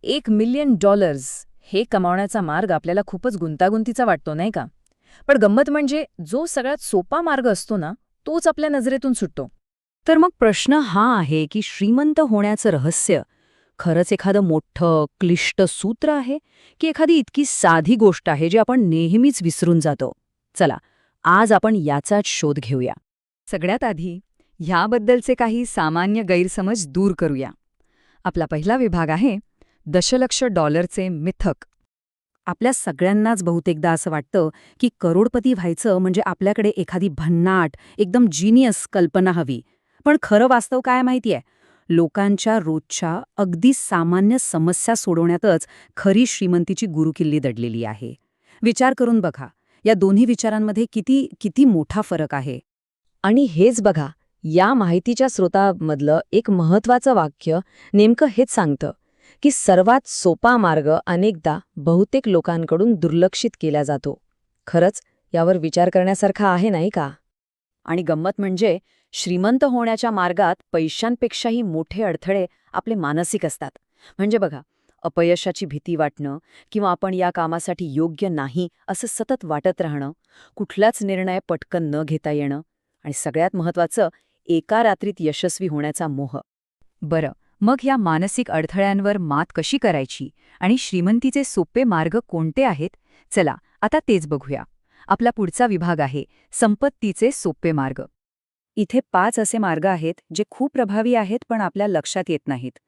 $1 million हे कमावण्याचा मार्ग आपल्याला खूपच गुंतागुंतीचा वाटतो नाही का? पण गंमत म्हणजे जो सगळ्यात सोपा मार्ग असतो ना, तोच आपल्या नजरेतून सुटतो. तर मग प्रश्न हा आहे की श्रीमंत होण्याचं रहस्य खरंच एखादं मोठं क्लिष्ट सूत्र आहे की एखादी इतकी साधी गोष्ट आहे जी आपण नेहमीच विसरून जातो. चला, आज आपण याचाच शोध घेऊया. सगळ्यात आधी ह्याबद्दलचे काही सामान्य गैरसमज दूर करूया. आपला पहिला विभाग आहे दशलक्ष डॉलरचे मिथक. आपल्या सगळ्यांनाच बहुतेकदा असं वाटतं की करोडपती व्हायचं म्हणजे आपल्याकडे एखादी भन्नाट एकदम जिनियस कल्पना हवी. पण खरं वास्तव काय माहितीये, लोकांच्या रोजच्या अगदी सामान्य समस्या सोडवण्यातच खरी श्रीमंतीची गुरुकिल्ली दडलेली आहे. विचार करून बघा, या दोन्ही विचारांमध्ये किती किती मोठा फरक आहे. आणि हेच बघा, या माहितीच्या स्रोतामधलं एक महत्त्वाचं वाक्य नेमकं हेच सांगतं की सर्वात सोपा मार्ग अनेकदा बहुतेक लोकांकडून दुर्लक्षित केला जातो. खरंच यावर विचार करण्यासारखा आहे नाही का? आणि गंमत म्हणजे श्रीमंत होण्याच्या मार्गात पैशांपेक्षाही मोठे अडथळे आपले मानसिक असतात. म्हणजे बघा, अपयशाची भीती वाटणं किंवा आपण या कामासाठी योग्य नाही असं सतत वाटत राहणं, कुठलाच निर्णय पटकन न घेता येणं आणि सगळ्यात महत्त्वाचं, एका रात्रीत यशस्वी होण्याचा मोह. बरं, मग ह्या मानसिक अडथळ्यांवर मात कशी करायची आणि श्रीमंतीचे सोपे मार्ग कोणते आहेत? चला, आता तेच बघूया. आपला पुढचा विभाग आहे संपत्तीचे सोपे मार्ग. इथे 5 असे मार्ग आहेत जे खूप प्रभावी आहेत पण आपल्या लक्षात येत नाहीत.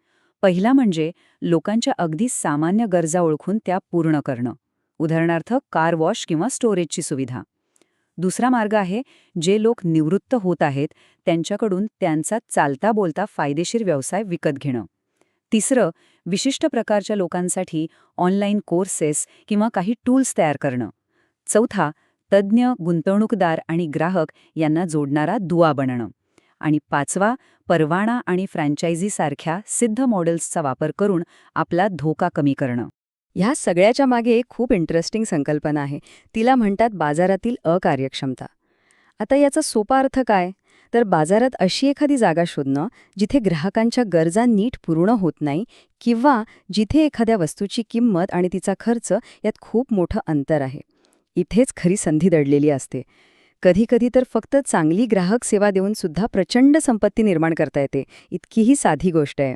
पहिला म्हणजे लोकांच्या अगदी सामान्य गरजा ओळखून त्या पूर्ण करणं. उदाहरणार्थ कार वॉश किंवा स्टोरेजची सुविधा. दुसरा मार्ग आहे जे लोक निवृत्त होत आहेत त्यांच्याकडून त्यांचा चालता बोलता फायदेशीर व्यवसाय विकत घेणं. तिसरं, विशिष्ट प्रकारच्या लोकांसाठी ऑनलाईन कोर्सेस किंवा काही टूल्स तयार करणं. चौथा, तज्ज्ञ, गुंतवणूकदार आणि ग्राहक यांना जोडणारा दुवा बनणं. आणि पाचवा, परवाना आणि फ्रँचायझीसारख्या सिद्ध मॉडेल्सचा वापर करून आपला धोका कमी करणं. ह्या सगळ्याच्या मागे एक खूप इंटरेस्टिंग संकल्पना आहे. तिला म्हणतात बाजारातील अकार्यक्षमता. आता याचा सोपा अर्थ काय? तर बाजारात अशी एखादी जागा शोधणं जिथे ग्राहकांच्या गरजा नीट पूर्ण होत नाही किंवा जिथे एखाद्या वस्तूची किंमत आणि तिचा खर्च यात खूप मोठं अंतर आहे. इथेच खरी संधी दडलेली असते. कधीकधी तर फक्त चांगली ग्राहक सेवा देऊन सुद्धा प्रचंड संपत्ती निर्माण करता येते. इतकीही साधी गोष्ट आहे.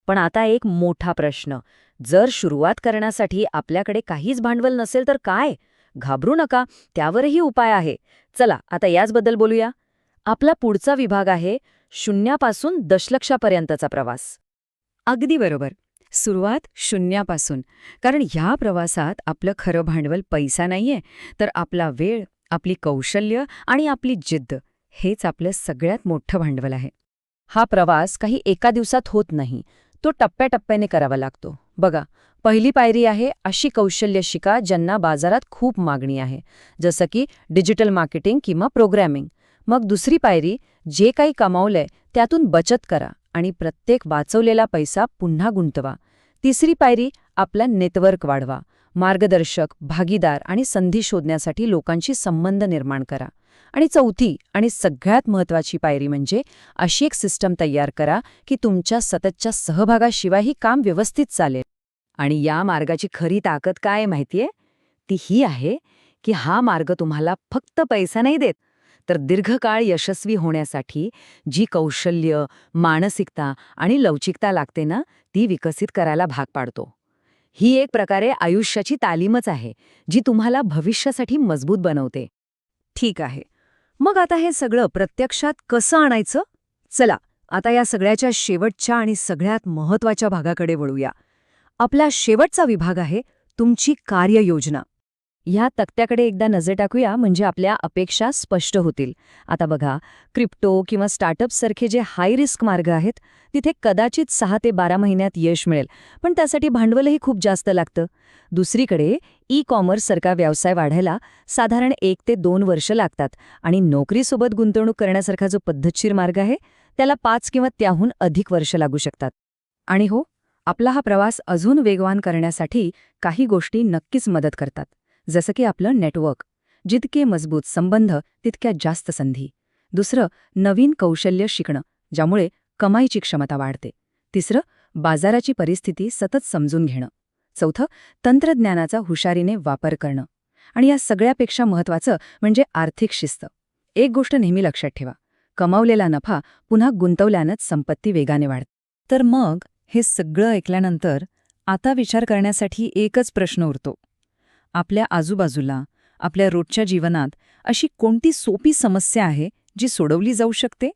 पण आता एक मोठा प्रश्न, जर सुरुवात करण्यासाठी आपल्याकडे काहीच भांडवल नसेल तर काय? घाबरू नका, त्यावरही उपाय आहे. चला, आता याचबद्दल बोलूया. आपला पुढचा विभाग आहे शून्यापासून दशलक्षापर्यंतचा प्रवास. अगदी बरोबर. सुरुवात शून्यापासून. कारण ह्या प्रवासात आपलं खरं भांडवल पैसा नाहीये, तर आपला वेळ, आपली कौशल्य आणि आपली जिद्द हेच आपलं सगळ्यात मोठं भांडवल आहे. हा प्रवास काही एका दिवसात होत नाही, तो टप्प्याटप्प्याने करावा लागतो. बघा, पहिली पायरी आहे अशी कौशल्य शिका ज्यांना बाजारात खूप मागणी आहे, जसं की डिजिटल मार्केटिंग किंवा प्रोग्रॅमिंग. मग दुसरी पायरी, जे काही कमावलंय त्यातून बचत करा आणि प्रत्येक वाचवलेला पैसा पुन्हा गुंतवा. तिसरी पायरी, आपला नेटवर्क वाढवा. मार्गदर्शक, भागीदार आणि संधी शोधण्यासाठी लोकांशी संबंध निर्माण करा. आणि चौथी आणि सगळ्यात महत्त्वाची पायरी म्हणजे अशी एक सिस्टम तयार करा की तुमच्या सततच्या सहभागाशिवायही काम व्यवस्थित चालेल. आणि या मार्गाची खरी ताकद काय माहितीये? ती ही आहे की हा मार्ग तुम्हाला फक्त पैसा नाही देत, तर दीर्घकाळ यशस्वी होण्यासाठी जी कौशल्य, मानसिकता आणि लवचिकता लागते ना, ती विकसित करायला भाग पाडतो. ही एक प्रकारे आयुष्याची तालीमच आहे, जी तुम्हाला भविष्यासाठी मजबूत बनवते. ठीक आहे. मग आता हे सगळं प्रत्यक्षात कसं आणायचं? चला, आता या सगळ्याच्या शेवटच्या आणि सगळ्यात महत्त्वाच्या भागाकडे वळूया. आपला शेवटचा विभाग आहे तुमची कार्ययोजना. ह्या तक्त्याकडे एकदा नजर टाकूया म्हणजे आपल्या अपेक्षा स्पष्ट होतील. आता बघा, क्रिप्टो किंवा स्टार्टअप्ससारखे जे हाय रिस्क मार्ग आहेत, तिथे कदाचित 6 ते 12 महिन्यात यश मिळेल, पण त्यासाठी भांडवलही खूप जास्त लागतं. दुसरीकडे ई-कॉमर्ससारखा व्यवसाय वाढायला साधारण 1 ते 2 वर्ष लागतात आणि नोकरीसोबत गुंतवणूक करण्यासारखा जो पद्धतशीर मार्ग आहे, त्याला 5 किंवा त्याहून अधिक वर्ष लागू शकतात. आणि हो, आपला हा प्रवास अजून वेगवान करण्यासाठी काही गोष्टी नक्कीच मदत करतात. जसं की आपलं नेटवर्क. जितके मजबूत संबंध तितक्या जास्त संधी. दुसरं, नवीन कौशल्य शिकणं, ज्यामुळे कमाईची क्षमता वाढते. तिसरं, बाजाराची परिस्थिती सतत समजून घेणं. चौथं, तंत्रज्ञानाचा हुशारीने वापर करणं. आणि या सगळ्यापेक्षा महत्त्वाचं म्हणजे आर्थिक शिस्त. एक गोष्ट नेहमी लक्षात ठेवा, कमावलेला नफा पुन्हा गुंतवल्यानंच संपत्ती वेगाने वाढते. तर मग हे सगळं ऐकल्यानंतर आता विचार करण्यासाठी एकच प्रश्न उरतो. आपल्या आजूबाजूला, आपल्या रोजच्या जीवनात अशी कोणती सोपी समस्या आहे जी सोडवली जाऊ शकते?